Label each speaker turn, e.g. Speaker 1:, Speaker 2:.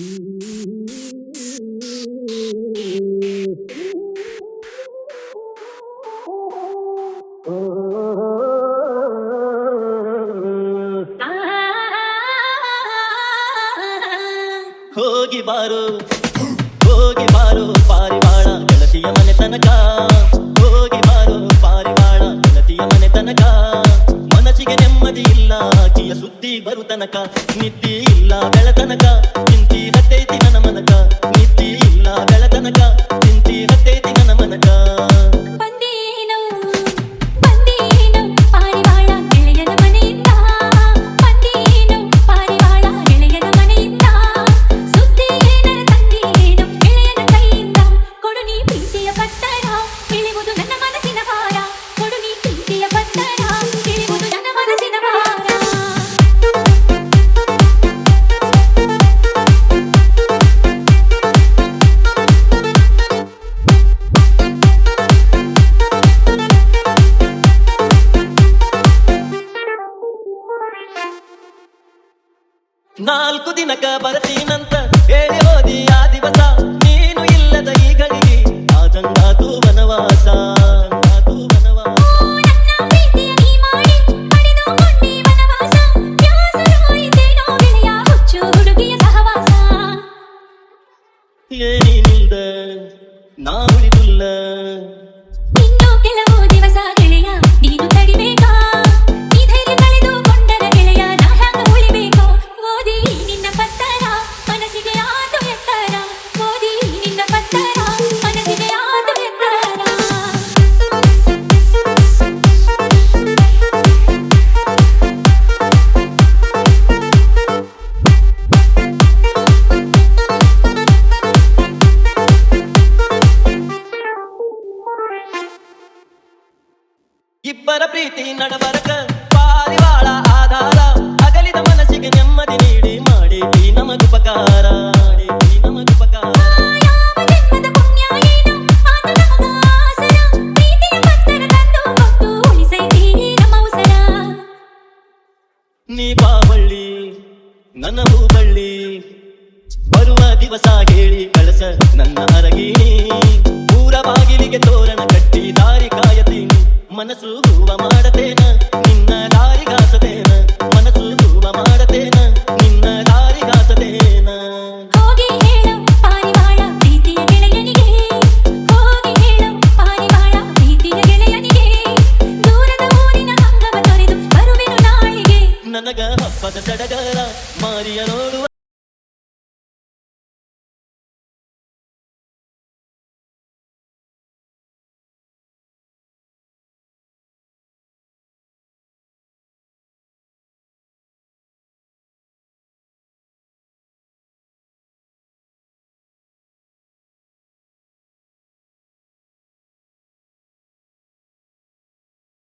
Speaker 1: ಹೋಗಿ ಬಾರೋ ಪಾರಿವಾಳ ಗೆಳತಿಯ ಮನೆ ತನಕ. ಹೋಗಿ ಬಾರೋ ಪಾರಿವಾಳ ಗೆಳತಿಯ ಮನೆ ತನಕ. ಮನಸ್ಸಿಗೆ ನೆಮ್ಮದಿ ಇಲ್ಲ ಆಕಿಯ ಸುದ್ದಿ ಬರು ತನಕ. ನಿದ್ದಿ ಇಲ್ಲ ಬೆಳತನಕ ಚಿಂತಿ ಹತ್ತೈತಿ ನನ್ನ ಮನಕ. ನಿದ್ದಿ ಇಲ್ಲ ಬೆಳತನಕ ಚಿಂತಿ ಹತ್ತೈತಿ ನನ್ನ ಮನಕ. ನಾಲ್ಕು ದಿನಕ ಬರ್ತೀನಂತ ಹೇಳಿ ಹೋದಿ ಆ ದಿವಸ. ನೀನು ಇಲ್ಲದ ಈ ಗಳಿಗೆ ಆದಂಗಾತು ವನವಾಸ. ಏನಿಲ್ದ ನಾ ಉಳಿದುಲ್ಲ.
Speaker 2: ಇನ್ನು ಕೆಲವು ದಿವಸ ಗೆಳೆಯ ನೀನು ತಡಿಬೇಕಾ? ಈ ಧೈರ್ಯ ಕಳೆದುಕೊಂಡರ ಗೆಳೆಯ ನಾ ಹ್ಯಾಂಗ ಉಳಿಬೇಕು? ಓದಿ ನಿನ್ನ ಪತ್ತರ ಮನಸ್ಸಿಗೆ ಆತು ಎತ್ತರ. ಓದಿ ನಿನ್ನ ಪತ್ತರ ಮನಸ್ಸಿಗೆ ಆತು ಎತ್ತರ.
Speaker 1: ಇಬ್ಬರ ಪ್ರೀತಿ ನಡಬರಕ ಪಾರಿವಾಳ ಆಧಾರ. ಅಗಲಿದ ಮನಸ್ಸಿಗೆ ನೆಮ್ಮದಿ ನೀಡಿ ಮಾಡೇತಿ ನಮಗುಪಕಾರ.
Speaker 2: ಯಾವ ಜನ್ಮದ ಪುಣ್ಯ ಏನು ಆತ ನಮಗ ಆಸರ. ಪ್ರೀತಿಯ ಪತ್ತರ ತಂದು ಕೊಟ್ಟು ಉಳಿಸೈತಿ ನಮ್ಮ ಉಸರ.
Speaker 1: ನೀ ಬಾವಳ್ಳಿ ನನ್ನ ಹೂಬಳ್ಳಿ ಬರುವ ದಿವಸ ಹೇಳಿ ಕಳಸ ನನ್ನ ಅರಗಿಣಿ. ಊರ ಬಾಗಿಲಿಗೆ ತೋರಣ ಕಟ್ಟಿ ದಾರಿ ಕಾಯತೀನಿ ಮನಸ್ಸು ಹೂವ ಮಾಡತೇನ.